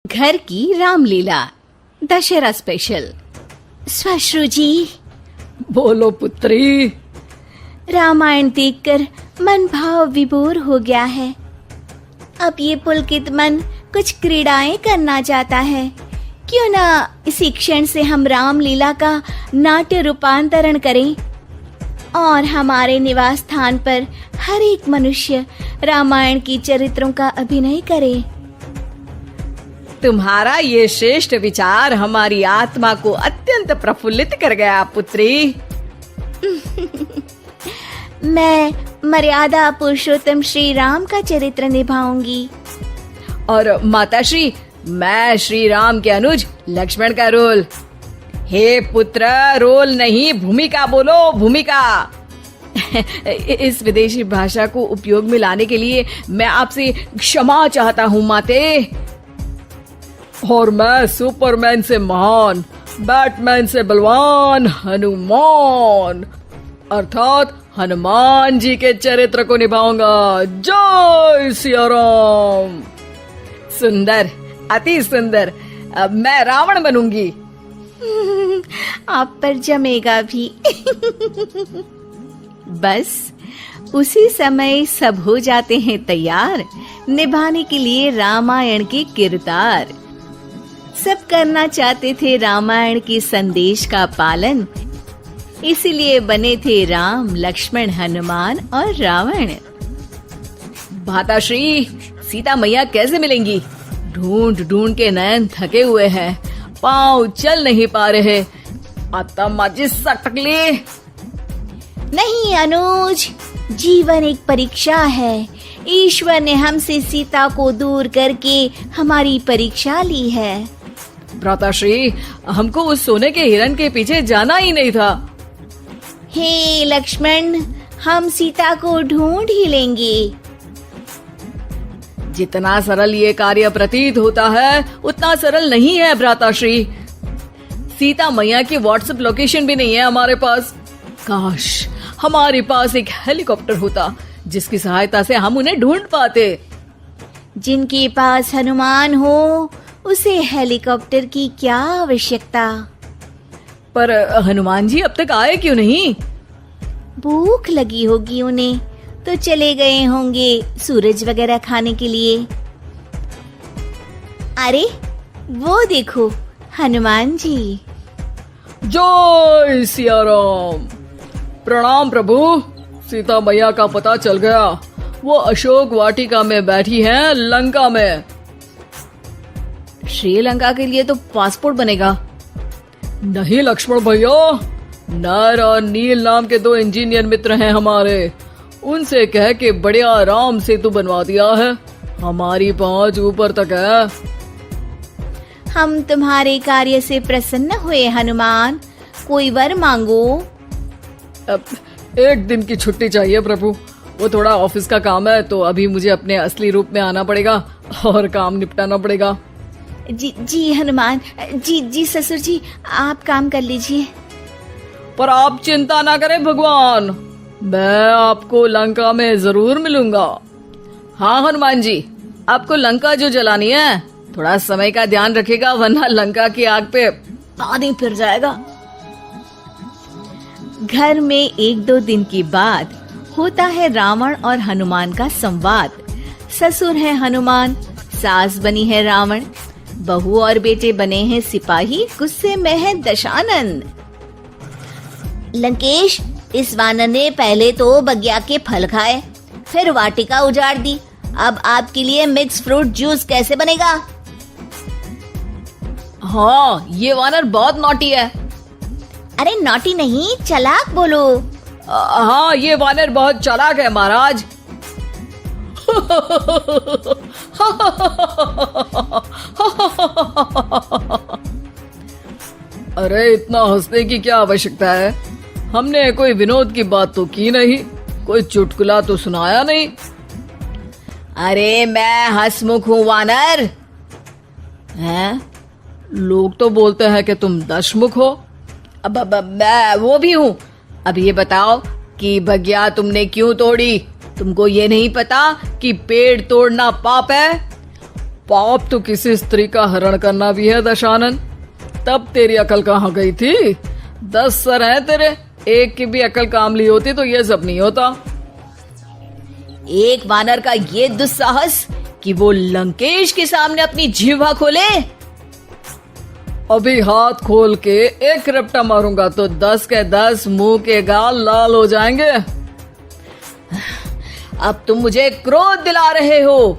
घर की रामलीला दशहरा स्पेशल। श्वश्रु जी, बोलो पुत्री। रामायण देखकर मन भाव विभोर हो गया है। अब ये पुलकित मन कुछ क्रीड़ाएं करना चाहता है। क्यों ना इसी क्षण से हम रामलीला का नाट्य रूपांतरण करें और हमारे निवास स्थान पर हर एक मनुष्य रामायण की चरित्रों का अभिनय करे। तुम्हारा ये श्रेष्ठ विचार हमारी आत्मा को अत्यंत प्रफुल्लित कर गया पुत्री। मैं मर्यादा पुरुषोत्तम श्री राम का चरित्र निभाऊंगी। और माताश्री, मैं श्री राम के अनुज लक्ष्मण का रोल। हे पुत्र, रोल नहीं भूमिका बोलो, भूमिका। इस विदेशी भाषा को उपयोग में लाने के लिए मैं आपसे क्षमा चाहता हूँ माते। और मैं सुपरमैन से महान, बैटमैन से बलवान हनुमान अर्थात हनुमान जी के चरित्र को निभाऊंगा। जय सिया राम। सुंदर, अति सुंदर। अब मैं रावण बनूंगी। आप पर जमेगा भी। बस उसी समय सब हो जाते हैं तैयार निभाने के लिए रामायण के किरदार। सब करना चाहते थे रामायण के संदेश का पालन, इसीलिए बने थे राम, लक्ष्मण, हनुमान और रावण। माताश्री, सीता मैया कैसे मिलेंगी? ढूंढ ढूंढ के नयन थके हुए हैं, पाँव चल नहीं पा रहे। आता माजी सटकली। नहीं अनुज, जीवन एक परीक्षा है। ईश्वर ने हमसे सीता को दूर करके हमारी परीक्षा ली है। भ्राताश्री, हमको उस सोने के हिरण के पीछे जाना ही नहीं था। हे लक्ष्मण, हम सीता को ढूंढ ही लेंगे। जितना सरल ये कार्य प्रतीत होता है उतना सरल नहीं है भ्राताश्री। सीता मैया की व्हाट्सएप लोकेशन भी नहीं है हमारे पास। काश हमारे पास एक हेलीकॉप्टर होता जिसकी सहायता से हम उन्हें ढूंढ पाते। जिनके पास हनुमान हो उसे हेलीकॉप्टर की क्या आवश्यकता। पर हनुमान जी अब तक आए क्यों नहीं? भूख लगी होगी उन्हें, तो चले गए होंगे सूरज वगैरह खाने के लिए। अरे वो देखो हनुमान जी। जय सिया राम। प्रणाम प्रभु। सीता मैया का पता चल गया। वो अशोक वाटिका में बैठी हैं लंका में। श्रीलंका के लिए तो पासपोर्ट बनेगा। नहीं लक्ष्मण भैया, नर और नील नाम के 2 इंजीनियर मित्र हैं हमारे। उनसे कह के बढ़िया राम सेतु बनवा दिया है। हमारी पहुंच ऊपर तक है। हम तुम्हारे कार्य से प्रसन्न हुए हनुमान। कोई वर मांगो। अब 1 दिन की छुट्टी चाहिए प्रभु। वो थोड़ा ऑफिस का काम है, तो अभी मुझे अपने असली रूप में आना पड़ेगा और काम निपटाना पड़ेगा। जी हनुमान जी ससुर जी, आप काम कर लीजिए। पर आप चिंता ना करें भगवान, मैं आपको लंका में जरूर मिलूंगा। हाँ हनुमान जी, आपको लंका जो जलानी है थोड़ा समय का ध्यान रखेगा, वरना लंका की आग पे पानी फिर जाएगा। घर में 1-2 दिन के बाद होता है रावण और हनुमान का संवाद। ससुर है हनुमान, सास बनी है रावण, बहू और बेटे बने हैं सिपाही, गुस्से में है दशानन। लंकेश, इस वानर ने पहले तो बगिया के फल खाए, फिर वाटिका उजाड़ दी। अब आपके लिए मिक्स फ्रूट जूस कैसे बनेगा? हाँ, ये वानर बहुत नॉटी है। अरे नॉटी नहीं, चालाक बोलो। हाँ, ये वानर बहुत चालाक है महाराज। अरे इतना हंसने की क्या आवश्यकता है? हमने कोई विनोद की बात तो की नहीं, कोई चुटकुला तो सुनाया नहीं। अरे मैं हंसमुख हूँ वानर। हैं? लोग तो बोलते हैं कि तुम दशमुख हो। अब मैं वो भी हूँ। अब ये बताओ कि बगिया तुमने क्यों तोड़ी? तुमको ये नहीं पता कि पेड़ तोड़ना पाप है? पाप तो किसी स्त्री का हरण करना भी है दशानन। तब तेरी अकल कहाँ गई थी? 10 सर हैं तेरे, एक की भी अकल काम ली होती तो ये सब नहीं होता। एक वानर का ये दुस्साहस कि वो लंकेश के सामने अपनी जिह्वा खोले। अभी हाथ खोल के एक रपटा मारूंगा तो 10 के 10 मुंह के गाल लाल हो जाएंगे। अब तुम मुझे क्रोध दिला रहे हो।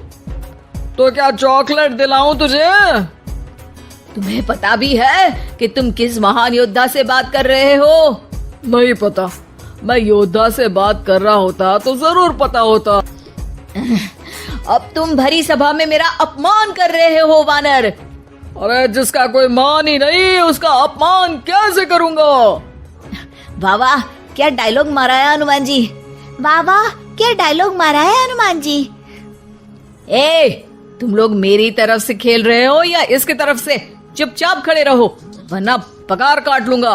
तो क्या चॉकलेट दिलाऊं तुझे? तुम्हें पता भी है कि तुम किस महान योद्धा से बात कर रहे हो? नहीं पता। मैं योद्धा से बात कर रहा होता तो जरूर पता होता। अब तुम भरी सभा में मेरा अपमान कर रहे हो वानर। अरे जिसका कोई मान ही नहीं उसका अपमान कैसे करूंगा? वाह वाह, क्या डायलॉग मारा है हनुमान जी। वाह वाह, क्या डायलॉग मारा है हनुमान जी। ए, तुम लोग मेरी तरफ से खेल रहे हो या इसकी तरफ से? चुपचाप खड़े रहो वरना पगार काट लूंगा।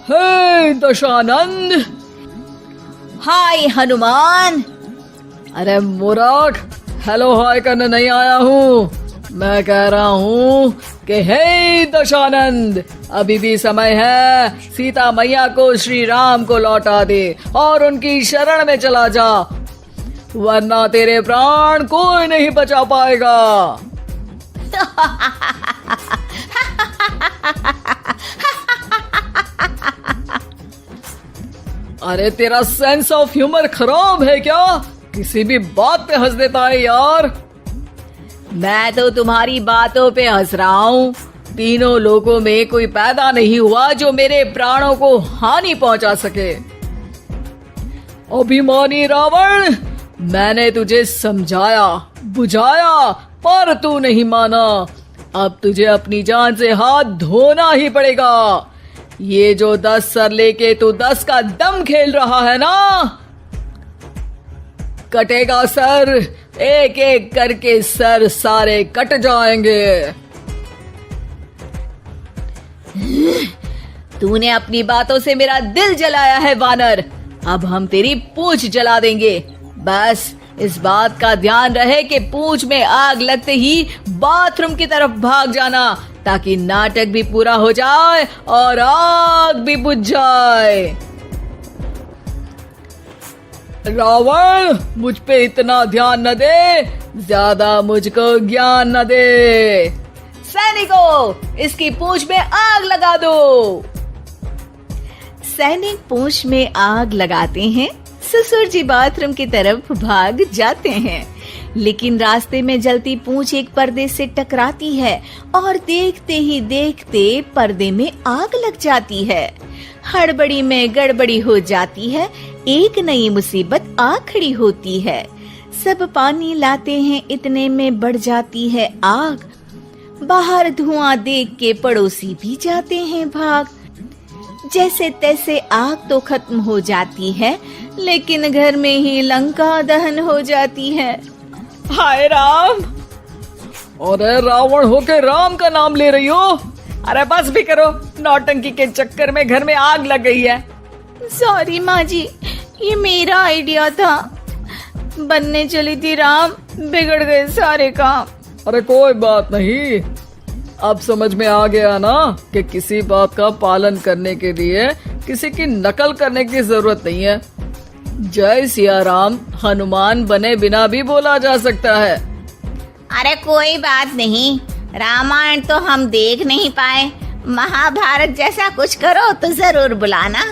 हे दशानंद। हाय हनुमान। अरे मूर्ख, हेलो हाय करने नहीं आया हूँ। मैं कह रहा हूँ कि हे दशानंद, अभी भी समय है। सीता मैया को श्री राम को लौटा दे और उनकी शरण में चला जा, वरना तेरे प्राण कोई नहीं बचा पाएगा। अरे तेरा सेंस ऑफ ह्यूमर खराब है क्या? किसी भी बात पे हंस देता है यार। मैं तो तुम्हारी बातों पे हंस रहा हूँ। तीनों लोगों में कोई पैदा नहीं हुआ जो मेरे प्राणों को हानि पहुंचा सके। अभिमानी रावण, मैंने तुझे समझाया बुझाया पर तू नहीं माना। अब तुझे अपनी जान से हाथ धोना ही पड़ेगा। ये जो 10 सर लेके तू 10 का दम खेल रहा है ना, कटेगा सर। एक एक करके सर सारे कट जाएंगे। तूने अपनी बातों से मेरा दिल जलाया है वानर। अब हम तेरी पूंछ जला देंगे। बस इस बात का ध्यान रहे कि पूंछ में आग लगते ही बाथरूम की तरफ भाग जाना, ताकि नाटक भी पूरा हो जाए और आग भी बुझ जाए। रावण, मुझ पे इतना ध्यान न दे, ज्यादा मुझको ज्ञान न दे। सैनिकों, इसकी पूंछ में आग लगा दो। सैनिक पूंछ में आग लगाते हैं। ससुर जी बाथरूम की तरफ भाग जाते हैं, लेकिन रास्ते में जलती पूंछ एक पर्दे से टकराती है और देखते ही देखते पर्दे में आग लग जाती है। हड़बड़ी में गड़बड़ी हो जाती है। एक नई मुसीबत आ खड़ी होती है। सब पानी लाते हैं, इतने में बढ़ जाती है आग। बाहर धुआं देख के पड़ोसी भी जाते हैं भाग। जैसे तैसे आग तो खत्म हो जाती है, लेकिन घर में ही लंका दहन हो जाती है। हाय राम। अरे रावण होके राम का नाम ले रही हो? अरे बस भी करो, नौटंकी के चक्कर में घर में आग लग गई है। सॉरी माँ जी, ये मेरा आइडिया था। बनने चली थी राम, बिगड़ गए सारे काम। अरे कोई बात नहीं, अब समझ में आ गया ना कि किसी बात का पालन करने के लिए किसी की नकल करने की जरूरत नहीं है। जय सिया राम हनुमान बने बिना भी बोला जा सकता है। अरे कोई बात नहीं, रामायण तो हम देख नहीं पाए। महाभारत जैसा कुछ करो तो जरूर बुलाना।